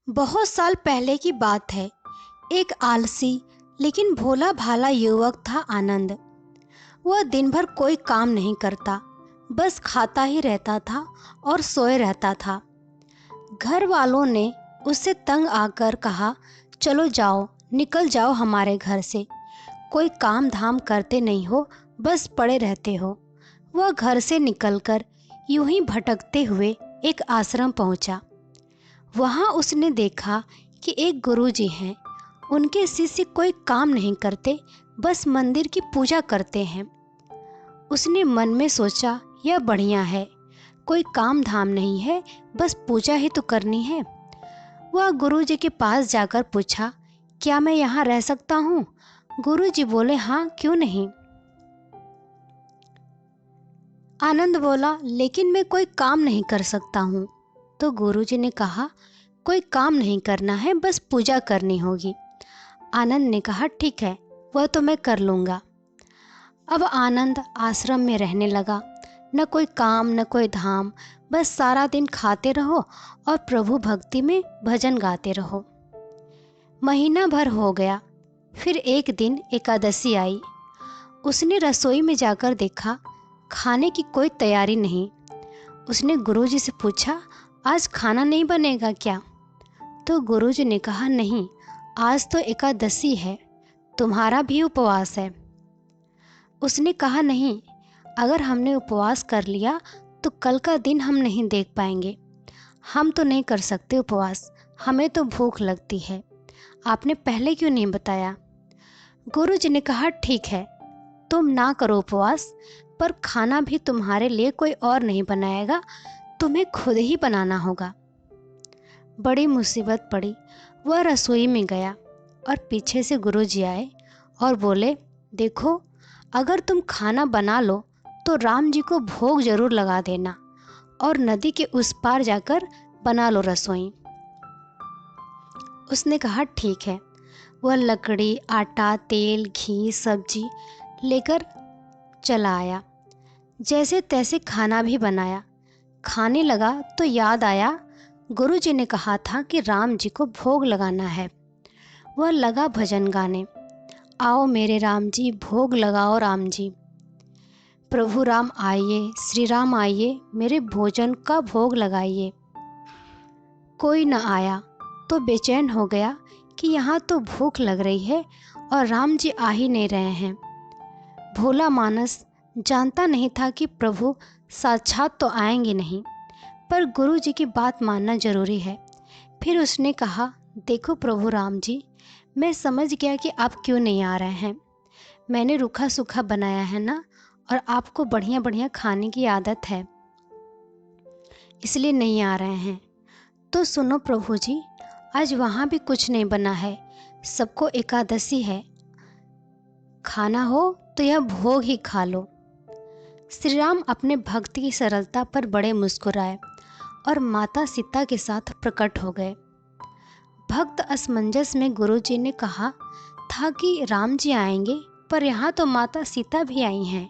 बहुत साल पहले की बात है। एक आलसी लेकिन भोला भाला युवक था आनंद। वह दिन भर कोई काम नहीं करता, बस खाता ही रहता था और सोए रहता था। घर वालों ने उससे तंग आकर कहा, चलो जाओ, निकल जाओ हमारे घर से। कोई काम धाम करते नहीं हो, बस पड़े रहते हो। वह घर से निकलकर यूं ही भटकते हुए एक आश्रम पहुंचा। वहां उसने देखा कि एक गुरुजी हैं। उनके शिष्य कोई काम नहीं करते, बस मंदिर की पूजा करते हैं। उसने मन में सोचा, यह बढ़िया है, कोई काम धाम नहीं है, बस पूजा ही तो करनी है। वह गुरुजी के पास जाकर पूछा, क्या मैं यहाँ रह सकता हूँ? गुरुजी बोले, हाँ, क्यों नहीं। आनंद बोला, लेकिन मैं कोई काम नहीं कर सकता हूँ। तो गुरुजी ने कहा, कोई काम नहीं करना है, बस पूजा करनी होगी। आनंद ने कहा, ठीक है, वह तो मैं कर लूँगा। अब आनंद आश्रम में रहने लगा। न कोई काम न कोई धाम, बस सारा दिन खाते रहो और प्रभु भक्ति में भजन गाते रहो। महीना भर हो गया। फिर एक दिन एकादशी आई। उसने रसोई में जाकर देखा, खाने की कोई तैयारी नहीं। उसने गुरुजी से पूछा, आज खाना नहीं बनेगा क्या? तो गुरुजी ने कहा, नहीं, आज तो एकादशी है, तुम्हारा भी उपवास है। उसने कहा, नहीं, अगर हमने उपवास कर लिया तो कल का दिन हम नहीं देख पाएंगे। हम तो नहीं कर सकते उपवास, हमें तो भूख लगती है। आपने पहले क्यों नहीं बताया? गुरुजी ने कहा, ठीक है, तुम ना करो उपवास, पर खाना भी तुम्हारे लिए कोई और नहीं बनाएगा, तुम्हें खुद ही बनाना होगा। बड़ी मुसीबत पड़ी। वह रसोई में गया और पीछे से गुरुजी आए और बोले, देखो, अगर तुम खाना बना लो तो राम जी को भोग जरूर लगा देना और नदी के उस पार जाकर बना लो रसोई। उसने कहा, ठीक है। वह लकड़ी, आटा, तेल, घी, सब्जी लेकर चला आया। जैसे तैसे खाना भी बनाया। खाने लगा तो याद आया, गुरुजी ने कहा था कि राम जी को भोग लगाना है। वह लगा भजन गाने, आओ मेरे राम जी, भोग लगाओ राम जी। प्रभु राम आइए, श्री राम आइए, मेरे भोजन का भोग लगाइए। कोई न आया तो बेचैन हो गया कि यहाँ तो भूख लग रही है और राम जी आ ही नहीं रहे हैं। भोला मानस जानता नहीं था कि प्रभु साक्षात तो आएंगे नहीं, पर गुरु जी की बात मानना जरूरी है। फिर उसने कहा, देखो प्रभु राम जी, मैं समझ गया कि आप क्यों नहीं आ रहे हैं। मैंने रूखा सूखा बनाया है ना, और आपको बढ़िया बढ़िया खाने की आदत है, इसलिए नहीं आ रहे हैं। तो सुनो प्रभु जी, आज वहाँ भी कुछ नहीं बना है, सबको एकादशी है, खाना हो तो यह भोग ही खा लो। श्री राम अपने भक्त की सरलता पर बड़े मुस्कुराए और माता सीता के साथ प्रकट हो गए। भक्त असमंजस में गुरुजी ने कहा था कि राम जी आएंगे, पर यहाँ तो माता सीता भी आई हैं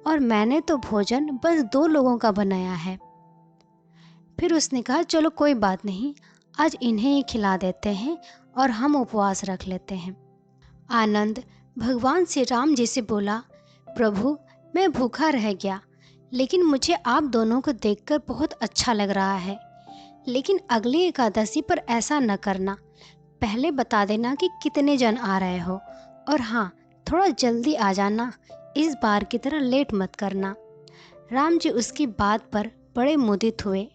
और मैंने तो भोजन बस 2 लोगों का बनाया है। फिर उसने कहा, चलो कोई बात नहीं, आज इन्हें ही खिला देते हैं और हम उपवास रख लेते हैं। आनंद भगवान श्री राम जी से बोला, प्रभु, मैं भूखा रह गया, लेकिन मुझे आप दोनों को देखकर बहुत अच्छा लग रहा है। लेकिन अगली एकादशी पर ऐसा न करना, पहले बता देना कि कितने जन आ रहे हो, और हाँ, थोड़ा जल्दी आ जाना, इस बार की तरह लेट मत करना। राम जी उसकी बात पर बड़े मुदित हुए,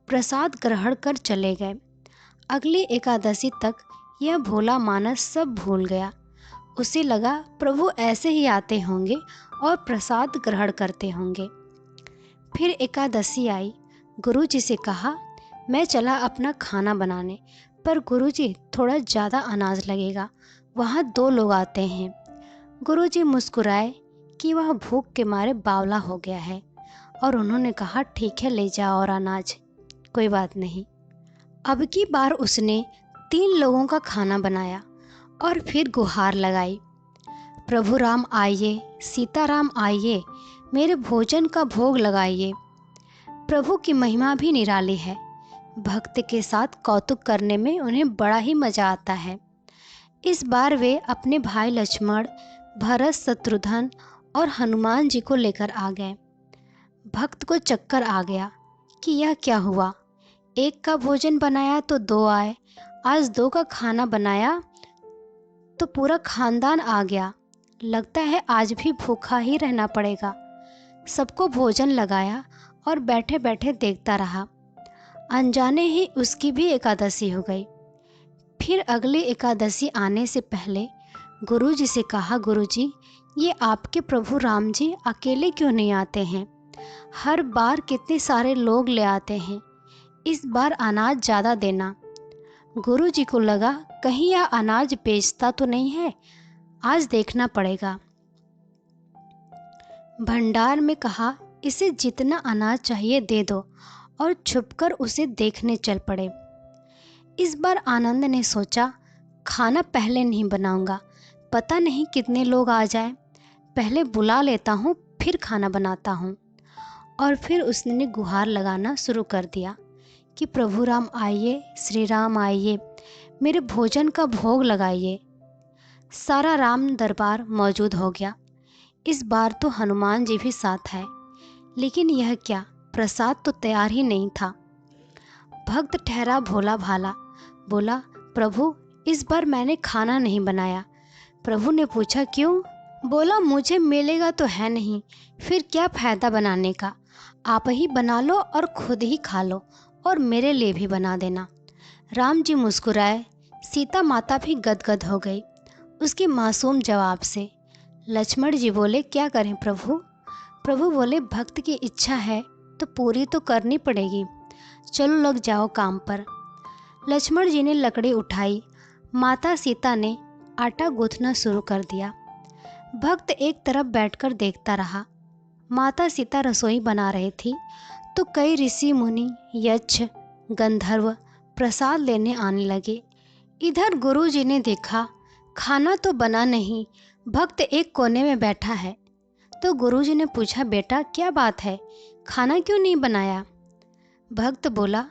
प्रसाद ग्रहण कर चले गए। अगली एकादशी तक यह भोला मानस सब भूल गया। उसे लगा प्रभु ऐसे ही आते होंगे और प्रसाद ग्रहण करते होंगे। फिर एकादशी आई। गुरुजी से कहा, मैं चला अपना खाना बनाने, पर गुरुजी थोड़ा ज़्यादा अनाज लगेगा, वहाँ 2 लोग आते हैं। गुरुजी मुस्कुराए कि वह भूख के मारे बावला हो गया है, और उन्होंने कहा, ठीक है, ले जाओ और अनाज, कोई बात नहीं। अब की बार उसने 3 लोगों का खाना बनाया और फिर गुहार लगाई, प्रभु राम आइए, सीता राम आइए, मेरे भोजन का भोग लगाइए। प्रभु की महिमा भी निराली है। भक्त के साथ कौतुक करने में उन्हें बड़ा ही मजा आता है। इस बार वे अपने भाई लक्ष्मण, भरत, शत्रुघ्न और हनुमान जी को लेकर आ गए। भक्त को चक्कर आ गया कि यह क्या हुआ, एक का भोजन बनाया तो दो आए, आज दो का खाना बनाया तो पूरा खानदान आ गया। लगता है आज भी भूखा ही रहना पड़ेगा। सबको भोजन लगाया और बैठे बैठे देखता रहा। अनजाने ही उसकी भी एकादशी हो गई। फिर अगली एकादशी आने से पहले गुरुजी से कहा, गुरुजी, ये आपके प्रभु राम जी अकेले क्यों नहीं आते हैं? हर बार कितने सारे लोग ले आते हैं, इस बार अनाज ज़्यादा देना। गुरुजी को लगा कहीं यह अनाज बेचता तो नहीं है, आज देखना पड़ेगा। भंडार में कहा, इसे जितना अनाज चाहिए दे दो, और छुपकर उसे देखने चल पड़े। इस बार आनंद ने सोचा, खाना पहले नहीं बनाऊंगा, पता नहीं कितने लोग आ जाएं, पहले बुला लेता हूँ फिर खाना बनाता हूँ। और फिर उसने गुहार लगाना शुरू कर दिया कि प्रभु राम आइए, श्री राम आइए, मेरे भोजन का भोग लगाइए। सारा राम दरबार मौजूद हो गया। इस बार तो हनुमान जी भी साथ है, लेकिन यह क्या, प्रसाद तो तैयार ही नहीं था। भक्त ठहरा भोला भाला, बोला, प्रभु इस बार मैंने खाना नहीं बनाया। प्रभु ने पूछा, क्यों? बोला, मुझे मिलेगा तो है नहीं, फिर क्या फायदा बनाने का, आप ही बना लो और खुद ही खा लो, और मेरे लिए भी बना देना। राम जी मुस्कुराए, सीता माता भी गदगद हो गई उसके मासूम जवाब से। लक्ष्मण जी बोले, क्या करें प्रभु? प्रभु बोले, भक्त की इच्छा है तो पूरी तो करनी पड़ेगी, चलो लग जाओ काम पर। लक्ष्मण जी ने लकड़ी उठाई, माता सीता ने आटा गूंथना शुरू कर दिया। भक्त एक तरफ बैठकर देखता रहा। माता सीता रसोई बना रही थी तो कई ऋषि मुनि, यक्ष, गंधर्व प्रसाद लेने आने लगे। इधर गुरु जी ने देखा खाना तो बना नहीं, भक्त एक कोने में बैठा है। तो गुरु जी ने पूछा, बेटा क्या बात है, खाना क्यों नहीं बनाया? भक्त बोला,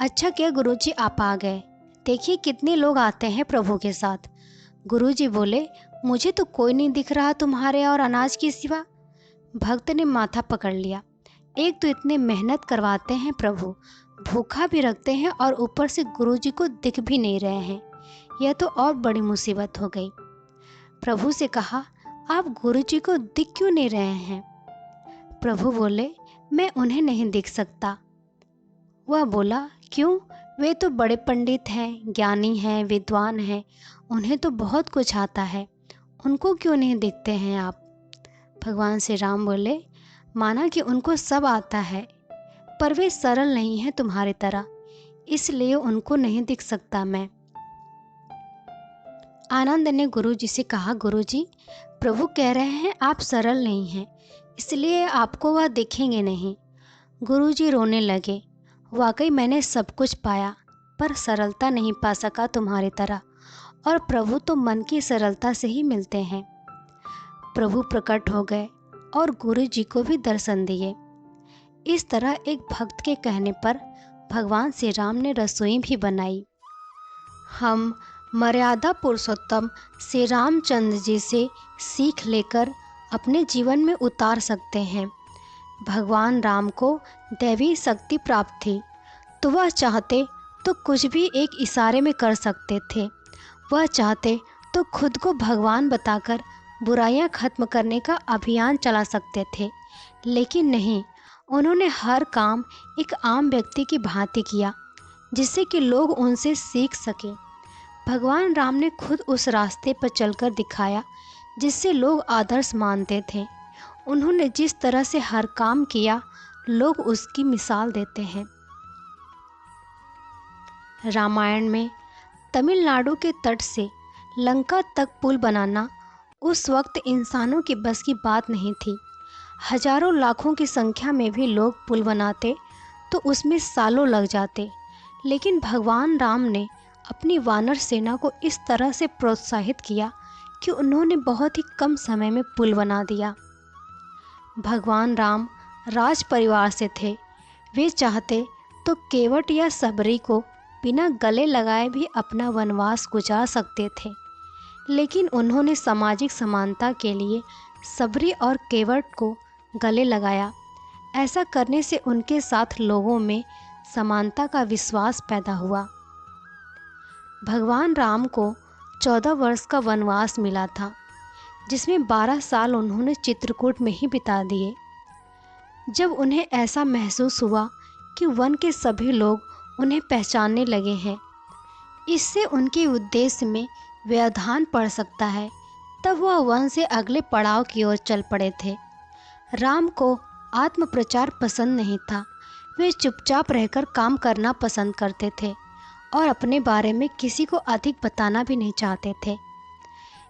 अच्छा किया गुरुजी आप आ गए, देखिए कितने लोग आते हैं प्रभु के साथ। गुरुजी बोले, मुझे तो कोई नहीं दिख रहा तुम्हारे और अनाज के सिवा। भक्त ने माथा पकड़ लिया, एक तो इतने मेहनत करवाते हैं प्रभु, भूखा भी रखते हैं और ऊपर से गुरुजी को दिख भी नहीं रहे हैं, यह तो और बड़ी मुसीबत हो गई। प्रभु से कहा, आप गुरुजी को दिख क्यों नहीं रहे हैं? प्रभु बोले, मैं उन्हें नहीं दिख सकता। वह बोला, क्यों? वे तो बड़े पंडित हैं, ज्ञानी हैं, विद्वान हैं, उन्हें तो बहुत कुछ आता है, उनको क्यों नहीं दिखते हैं आप? भगवान श्री राम बोले, माना कि उनको सब आता है, पर वे सरल नहीं हैं तुम्हारी तरह, इसलिए उनको नहीं दिख सकता मैं। आनंद ने गुरुजी से कहा, गुरुजी प्रभु कह रहे हैं आप सरल नहीं हैं, इसलिए आपको वह दिखेंगे नहीं। गुरुजी रोने लगे, वाकई मैंने सब कुछ पाया पर सरलता नहीं पा सका तुम्हारी तरह, और प्रभु तो मन की सरलता से ही मिलते हैं। प्रभु प्रकट हो गए और गुरु जी को भी दर्शन दिए। इस तरह एक भक्त के कहने पर भगवान श्री राम ने रसोई भी बनाई। हम मर्यादा पुरुषोत्तम श्री रामचंद्र जी से सीख लेकर अपने जीवन में उतार सकते हैं। भगवान राम को दैवी शक्ति प्राप्त थी, तो वह चाहते तो कुछ भी एक इशारे में कर सकते थे। वह चाहते तो खुद को भगवान बताकर बुराइयां खत्म करने का अभियान चला सकते थे, लेकिन नहीं, उन्होंने हर काम एक आम व्यक्ति की भांति किया, जिससे कि लोग उनसे सीख सकें। भगवान राम ने खुद उस रास्ते पर चलकर दिखाया जिससे लोग आदर्श मानते थे। उन्होंने जिस तरह से हर काम किया, लोग उसकी मिसाल देते हैं। रामायण में तमिलनाडु के तट से लंका तक पुल बनाना उस वक्त इंसानों की बस की बात नहीं थी। हजारों लाखों की संख्या में भी लोग पुल बनाते तो उसमें सालों लग जाते, लेकिन भगवान राम ने अपनी वानर सेना को इस तरह से प्रोत्साहित किया कि उन्होंने बहुत ही कम समय में पुल बना दिया। भगवान राम राज परिवार से थे, वे चाहते तो केवट या सबरी को बिना गले लगाए भी अपना वनवास गुजार सकते थे, लेकिन उन्होंने सामाजिक समानता के लिए सबरी और केवट को गले लगाया। ऐसा करने से उनके साथ लोगों में समानता का विश्वास पैदा हुआ। भगवान राम को 14 वर्ष का वनवास मिला था, जिसमें 12 साल उन्होंने चित्रकूट में ही बिता दिए। जब उन्हें ऐसा महसूस हुआ कि वन के सभी लोग उन्हें पहचानने लगे हैं, इससे उनके उद्देश्य में व्यवधान पड़ सकता है, तब वह वन से अगले पड़ाव की ओर चल पड़े थे। राम को आत्मप्रचार पसंद नहीं था। वे चुपचाप रहकर काम करना पसंद करते थे और अपने बारे में किसी को अधिक बताना भी नहीं चाहते थे।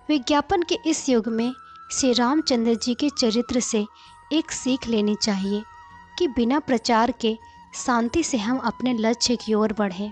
विज्ञापन के इस युग में श्री रामचंद्र जी के चरित्र से एक सीख लेनी चाहिए कि बिना प्रचार के शांति से हम अपने लक्ष्य की ओर बढ़ें।